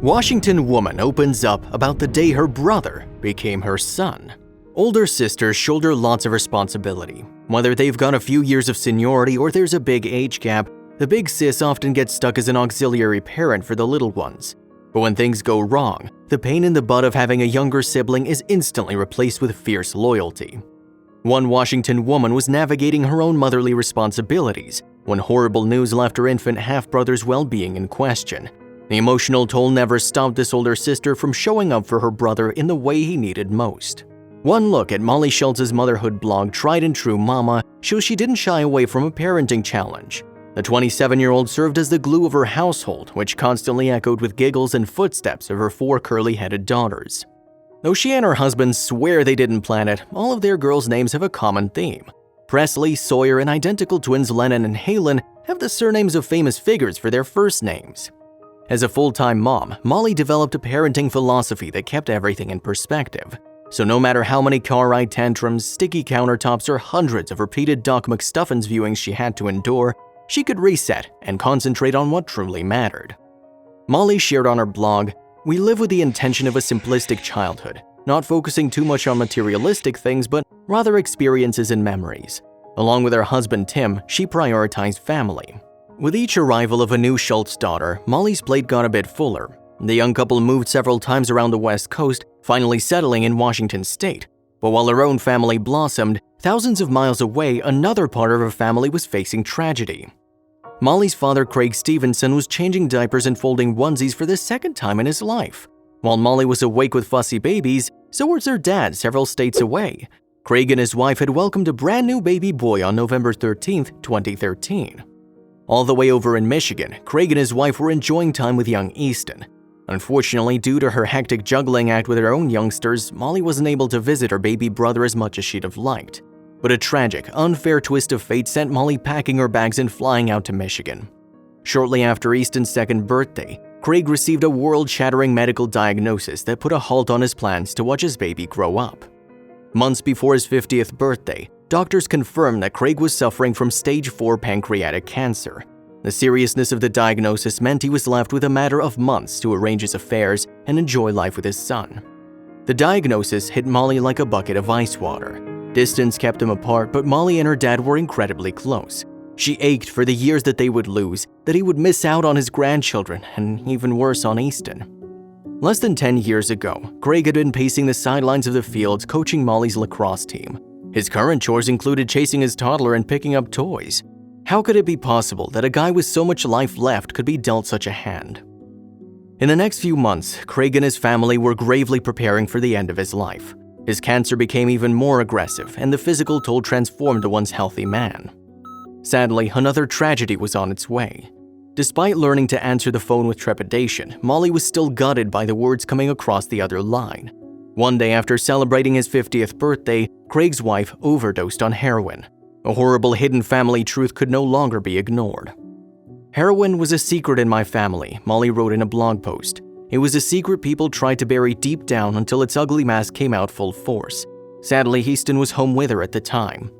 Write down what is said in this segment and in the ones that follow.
Washington woman opens up about the day her brother became her son. Older sisters shoulder lots of responsibility. Whether they've got a few years of seniority or there's a big age gap, the big sis often gets stuck as an auxiliary parent for the little ones. But when things go wrong, the pain in the butt of having a younger sibling is instantly replaced with fierce loyalty. One Washington woman was navigating her own motherly responsibilities when horrible news left her infant half-brother's well-being in question. The emotional toll never stopped this older sister from showing up for her brother in the way he needed most. One look at Molly Schultz's motherhood blog, Tried and True Mama, shows she didn't shy away from a parenting challenge. The 27-year-old served as the glue of her household, which constantly echoed with giggles and footsteps of her 4 curly-headed daughters. Though she and her husband swear they didn't plan it, all of their girls' names have a common theme. Presley, Sawyer, and identical twins Lennon and Halen have the surnames of famous figures for their first names. As a full-time mom, Molly developed a parenting philosophy that kept everything in perspective. So no matter how many car ride tantrums, sticky countertops, or hundreds of repeated Doc McStuffins viewings she had to endure, she could reset and concentrate on what truly mattered. Molly shared on her blog, "We live with the intention of a simplistic childhood, not focusing too much on materialistic things but rather experiences and memories." Along with her husband Tim, she prioritized family. With each arrival of a new Schultz daughter, Molly's plate got a bit fuller. The young couple moved several times around the West Coast, finally settling in Washington state. But while her own family blossomed, thousands of miles away, another part of her family was facing tragedy. Molly's father, Craig Stevenson, was changing diapers and folding onesies for the second time in his life. While Molly was awake with fussy babies, so was her dad several states away. Craig and his wife had welcomed a brand new baby boy on November 13, 2013. All the way over in Michigan, Craig and his wife were enjoying time with young Easton. Unfortunately, due to her hectic juggling act with her own youngsters, Molly wasn't able to visit her baby brother as much as she'd have liked. But a tragic, unfair twist of fate sent Molly packing her bags and flying out to Michigan. Shortly after Easton's second birthday, Craig received a world-shattering medical diagnosis that put a halt on his plans to watch his baby grow up. Months before his 50th birthday, doctors confirmed that Craig was suffering from stage 4 pancreatic cancer. The seriousness of the diagnosis meant he was left with a matter of months to arrange his affairs and enjoy life with his son. The diagnosis hit Molly like a bucket of ice water. Distance kept them apart, but Molly and her dad were incredibly close. She ached for the years that they would lose, that he would miss out on his grandchildren, and even worse on Easton. Less than 10 years ago, Craig had been pacing the sidelines of the field coaching Molly's lacrosse team. His current chores included chasing his toddler and picking up toys. How could it be possible that a guy with so much life left could be dealt such a hand? In the next few months, Craig and his family were gravely preparing for the end of his life. His cancer became even more aggressive, and the physical toll transformed a once healthy man. Sadly, another tragedy was on its way. Despite learning to answer the phone with trepidation, Molly was still gutted by the words coming across the other line. One day after celebrating his 50th birthday, Craig's wife overdosed on heroin. A horrible hidden family truth could no longer be ignored. "Heroin was a secret in my family," Molly wrote in a blog post. "It was a secret people tried to bury deep down until its ugly mask came out full force. Sadly, Easton was home with her at the time."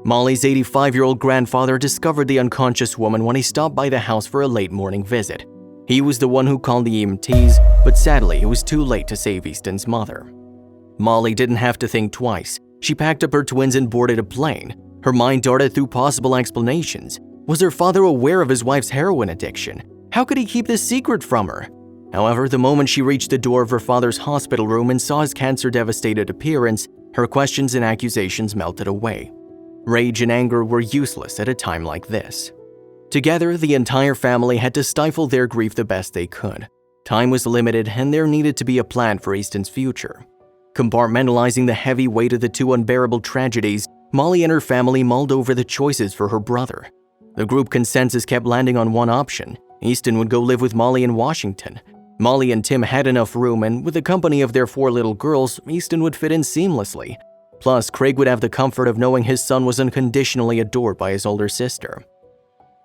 Molly's 85-year-old grandfather discovered the unconscious woman when he stopped by the house for a late morning visit. He was the one who called the EMTs, but sadly, it was too late to save Easton's mother. Molly didn't have to think twice. She packed up her twins and boarded a plane. Her mind darted through possible explanations. Was her father aware of his wife's heroin addiction? How could he keep this secret from her? However, the moment she reached the door of her father's hospital room and saw his cancer-devastated appearance, her questions and accusations melted away. Rage and anger were useless at a time like this. Together, the entire family had to stifle their grief the best they could. Time was limited, and there needed to be a plan for Easton's future. Compartmentalizing the heavy weight of the two unbearable tragedies, Molly and her family mulled over the choices for her brother. The group consensus kept landing on one option. Easton would go live with Molly in Washington. Molly and Tim had enough room, and with the company of their 4 little girls, Easton would fit in seamlessly. Plus, Craig would have the comfort of knowing his son was unconditionally adored by his older sister.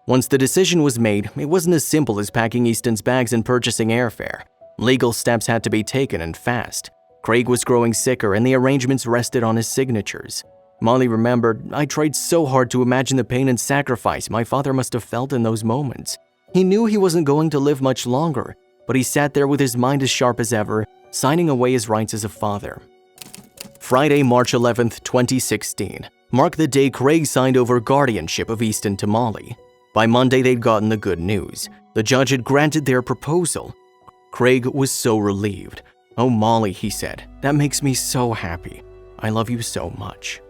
Once the decision was made, it wasn't as simple as packing Easton's bags and purchasing airfare. Legal steps had to be taken, and fast. Craig was growing sicker, and the arrangements rested on his signatures. Molly remembered, "I tried so hard to imagine the pain and sacrifice my father must have felt in those moments. He knew he wasn't going to live much longer. but he sat there with his mind as sharp as ever, signing away his rights as a father. Friday, March 11, 2016, marked the day Craig signed over guardianship of Easton to Molly. By Monday, they'd gotten the good news. The judge had granted their proposal. Craig was so relieved. "Oh, Molly," he said, "that makes me so happy. I love you so much."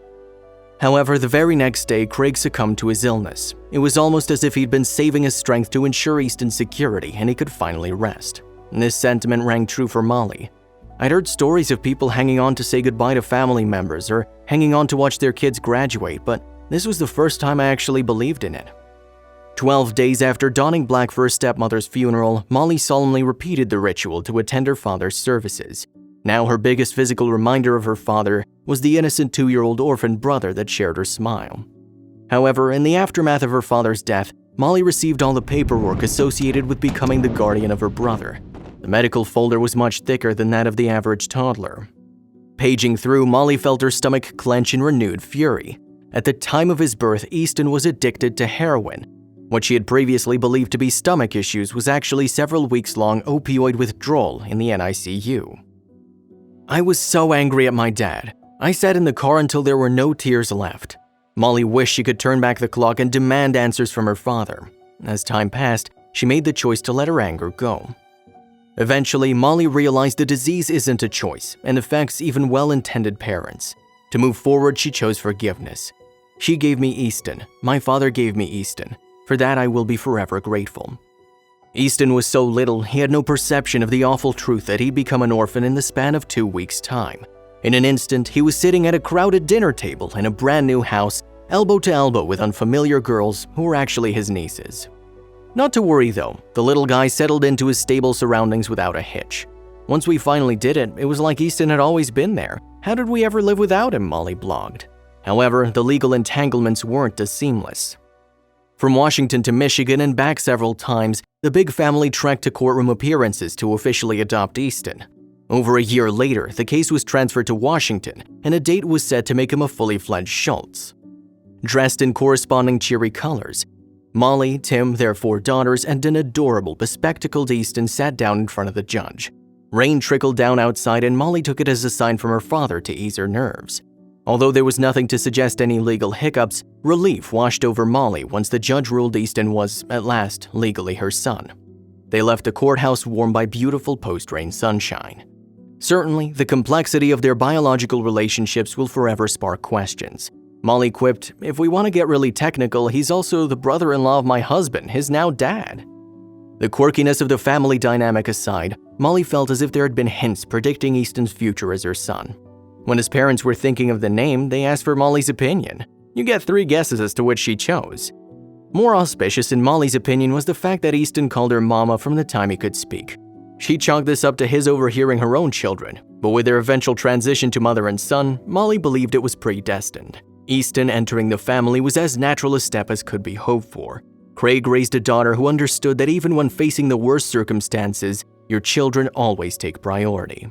However, the very next day, Craig succumbed to his illness. It was almost as if he'd been saving his strength to ensure Easton's security and he could finally rest. And this sentiment rang true for Molly. I'd heard stories of people hanging on to say goodbye to family members or hanging on to watch their kids graduate, but this was the first time I actually believed in it. 12 days after donning black for her stepmother's funeral, Molly solemnly repeated the ritual to attend her father's services. Now her biggest physical reminder of her father was the innocent 2-year-old orphan brother that shared her smile. However, in the aftermath of her father's death, Molly received all the paperwork associated with becoming the guardian of her brother. The medical folder was much thicker than that of the average toddler. Paging through, Molly felt her stomach clench in renewed fury. At the time of his birth, Easton was addicted to heroin. What she had previously believed to be stomach issues was actually several weeks-long opioid withdrawal in the NICU. I was so angry at my dad. I sat in the car until there were no tears left. Molly wished she could turn back the clock and demand answers from her father. As time passed, she made the choice to let her anger go. Eventually, Molly realized the disease isn't a choice and affects even well-intended parents. To move forward, she chose forgiveness. She gave me Easton. My father gave me Easton. For that, I will be forever grateful. Easton was so little, he had no perception of the awful truth that he'd become an orphan in the span of 2 weeks' time. In an instant, he was sitting at a crowded dinner table in a brand new house, elbow to elbow with unfamiliar girls who were actually his nieces. Not to worry though, the little guy settled into his stable surroundings without a hitch. Once we finally did it, it was like Easton had always been there. How did we ever live without him, Molly blogged. However, the legal entanglements weren't as seamless. From Washington to Michigan and back several times, the big family trekked to courtroom appearances to officially adopt Easton. Over a year later, the case was transferred to Washington, and a date was set to make him a fully fledged Schultz. Dressed in corresponding cheery colors, Molly, Tim, their 4 daughters, and an adorable, bespectacled Easton sat down in front of the judge. Rain trickled down outside, and Molly took it as a sign from her father to ease her nerves. Although there was nothing to suggest any legal hiccups, relief washed over Molly once the judge ruled Easton was, at last, legally her son. They left the courthouse warmed by beautiful post-rain sunshine. Certainly, the complexity of their biological relationships will forever spark questions. Molly quipped, "If we want to get really technical, he's also the brother-in-law of my husband, his now dad." The quirkiness of the family dynamic aside, Molly felt as if there had been hints predicting Easton's future as her son. When his parents were thinking of the name, they asked for Molly's opinion. You get 3 guesses as to which she chose. More auspicious in Molly's opinion was the fact that Easton called her mama from the time he could speak. She chalked this up to his overhearing her own children, but with their eventual transition to mother and son, Molly believed it was predestined. Easton entering the family was as natural a step as could be hoped for. Craig raised a daughter who understood that even when facing the worst circumstances, your children always take priority.